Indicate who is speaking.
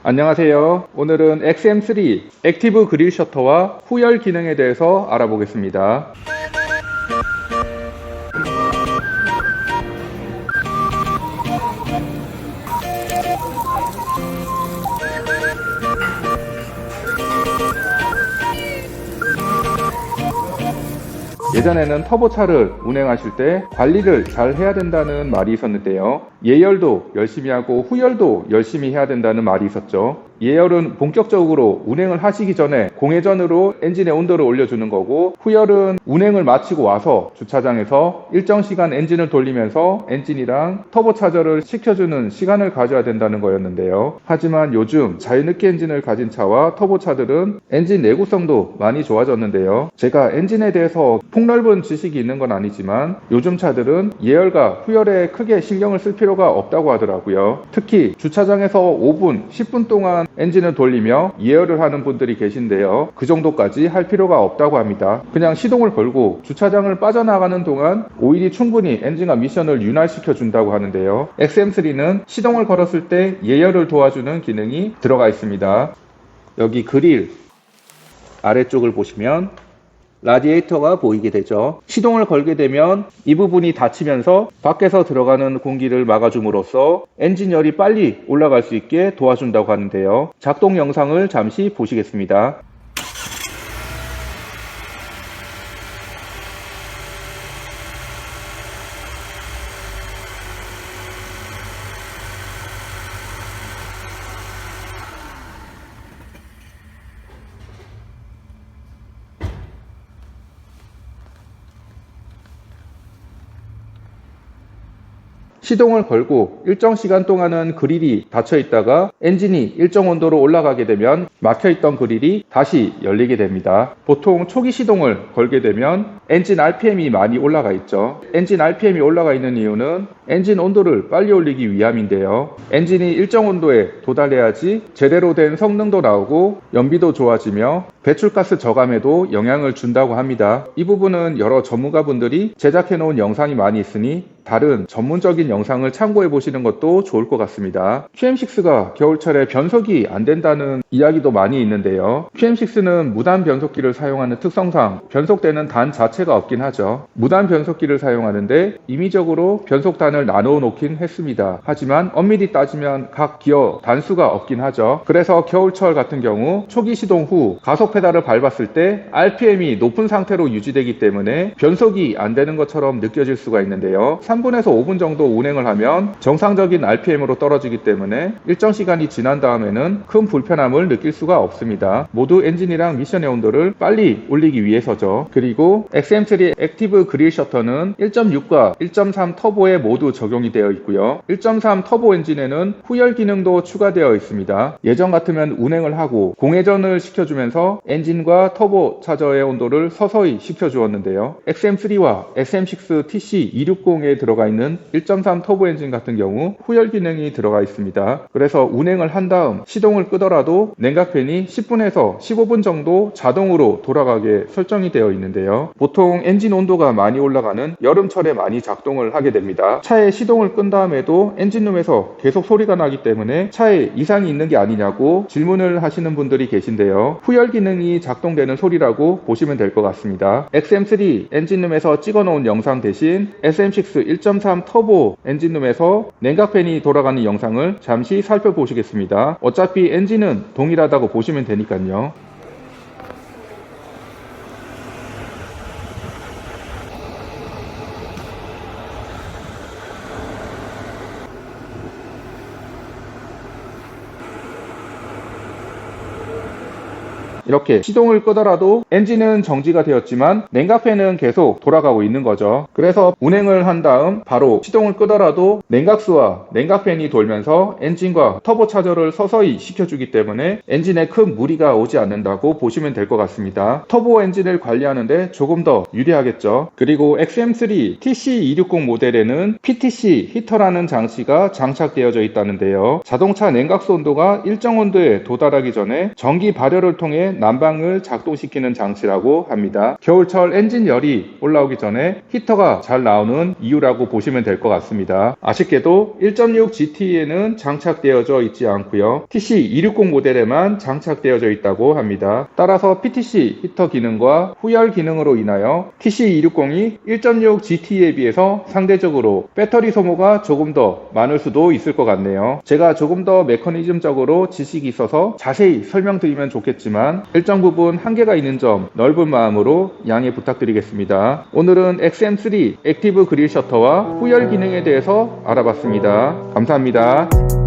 Speaker 1: 안녕하세요. 오늘은 XM3 액티브 그릴 셔터와 후열 기능에 대해서 알아보겠습니다. 예전에는 터보차를 운행하실 때 관리를 잘 해야 된다는 말이 있었는데요. 예열도 열심히 하고 후열도 열심히 해야 된다는 말이 있었죠. 예열은 본격적으로 운행을 하시기 전에 공회전으로 엔진의 온도를 올려주는 거고, 후열은 운행을 마치고 와서 주차장에서 일정 시간 엔진을 돌리면서 엔진이랑 터보차저를 식혀주는 시간을 가져야 된다는 거였는데요. 하지만 요즘 자유느끼 엔진을 가진 차와 터보차들은 엔진 내구성도 많이 좋아졌는데요. 제가 엔진에 대해서 폭넓은 지식이 있는 건 아니지만 요즘 차들은 예열과 후열에 크게 신경을 쓸 필요가 없다고 하더라고요. 특히 주차장에서 5분, 10분 동안 엔진을 돌리며 예열을 하는 분들이 계신데요. 그 정도까지 할 필요가 없다고 합니다. 그냥 시동을 걸고 주차장을 빠져나가는 동안 오일이 충분히 엔진과 미션을 윤활시켜 준다고 하는데요. XM3는 시동을 걸었을 때 예열을 도와주는 기능이 들어가 있습니다. 여기 그릴 아래쪽을 보시면 라디에이터가 보이게 되죠. 시동을 걸게 되면 이 부분이 닫히면서 밖에서 들어가는 공기를 막아줌으로써 엔진열이 빨리 올라갈 수 있게 도와준다고 하는데요. 작동 영상을 잠시 보시겠습니다. 시동을 걸고 일정 시간 동안은 그릴이 닫혀 있다가 엔진이 일정 온도로 올라가게 되면 막혀 있던 그릴이 다시 열리게 됩니다. 보통 초기 시동을 걸게 되면 엔진 RPM이 많이 올라가 있죠. 엔진 RPM이 올라가 있는 이유는 엔진 온도를 빨리 올리기 위함인데요. 엔진이 일정 온도에 도달해야지 제대로 된 성능도 나오고 연비도 좋아지며 배출가스 저감에도 영향을 준다고 합니다. 이 부분은 여러 전문가분들이 제작해 놓은 영상이 많이 있으니 다른 전문적인 영상을 참고해 보시는 것도 좋을 것 같습니다. QM6가 겨울철에 변속이 안 된다는 이야기도 많이 있는데요. QM6는 무단 변속기를 사용하는 특성상 변속대는 단 자체가 없긴 하죠. 무단 변속기를 사용하는데 임의적으로 변속단을 나누어 놓긴 했습니다. 하지만 엄밀히 따지면 각 기어 단수가 없긴 하죠. 그래서 겨울철 같은 경우 초기 시동 후 가속 페달을 밟았을 때 RPM이 높은 상태로 유지되기 때문에 변속이 안 되는 것처럼 느껴질 수가 있는데요. 3분에서 5분 정도 운행을 하면 정상적인 RPM으로 떨어지기 때문에 일정 시간이 지난 다음에는 큰 불편함을 느낄 수가 없습니다. 모두 엔진이랑 미션의 온도를 빨리 올리기 위해서죠. 그리고 XM3 액티브 그릴 셔터는 1.6과 1.3 터보에 모두 적용이 되어 있고요. 1.3 터보 엔진에는 후열 기능도 추가되어 있습니다. 예전 같으면 운행을 하고 공회전을 시켜주면서 엔진과 터보 차저의 온도를 서서히 식혀주었는데요. XM3와 XM6 TC260에 들어가 있는 1.3 터보 엔진 같은 경우 후열 기능이 들어가 있습니다. 그래서 운행을 한 다음 시동을 끄더라도 냉각팬이 10분에서 15분 정도 자동으로 돌아가게 설정이 되어 있는데요. 보통 엔진 온도가 많이 올라가는 여름철에 많이 작동을 하게 됩니다. 차에 시동을 끈 다음에도 엔진룸에서 계속 소리가 나기 때문에 차에 이상이 있는 게 아니냐고 질문을 하시는 분들이 계신데요. 후열 기능이 작동되는 소리라고 보시면 될 것 같습니다. XM3 엔진룸에서 찍어놓은 영상 대신 SM6 1.3 터보 엔진룸에서 냉각팬이 돌아가는 영상을 잠시 살펴보시겠습니다. 어차피 엔진은 동일하다고 보시면 되니까요. 이렇게 시동을 끄더라도 엔진은 정지가 되었지만 냉각팬은 계속 돌아가고 있는 거죠. 그래서 운행을 한 다음 바로 시동을 끄더라도 냉각수와 냉각팬이 돌면서 엔진과 터보차저를 서서히 식혀주기 때문에 엔진에 큰 무리가 오지 않는다고 보시면 될 것 같습니다. 터보 엔진을 관리하는데 조금 더 유리하겠죠. 그리고 XM3 TC260 모델에는 PTC 히터라는 장치가 장착되어져 있다는데요. 자동차 냉각수 온도가 일정 온도에 도달하기 전에 전기 발열을 통해 때문에 난방을 작동시키는 장치라고 합니다. 겨울철 엔진 열이 올라오기 전에 히터가 잘 나오는 이유라고 보시면 될 것 같습니다. 아쉽게도 1.6 GT에는 장착되어져 있지 않고요. TC260 모델에만 장착되어져 있다고 합니다. 따라서 PTC 히터 기능과 후열 기능으로 인하여 TC260이 1.6 GT에 비해서 상대적으로 배터리 소모가 조금 더 많을 수도 있을 것 같네요. 제가 조금 더 메커니즘적으로 지식이 있어서 자세히 설명드리면 좋겠지만 일정 부분 한계가 있는 점 넓은 마음으로 양해 부탁드리겠습니다. 오늘은 XM3 액티브 그릴 셔터와 후열 기능에 대해서 알아봤습니다. 감사합니다.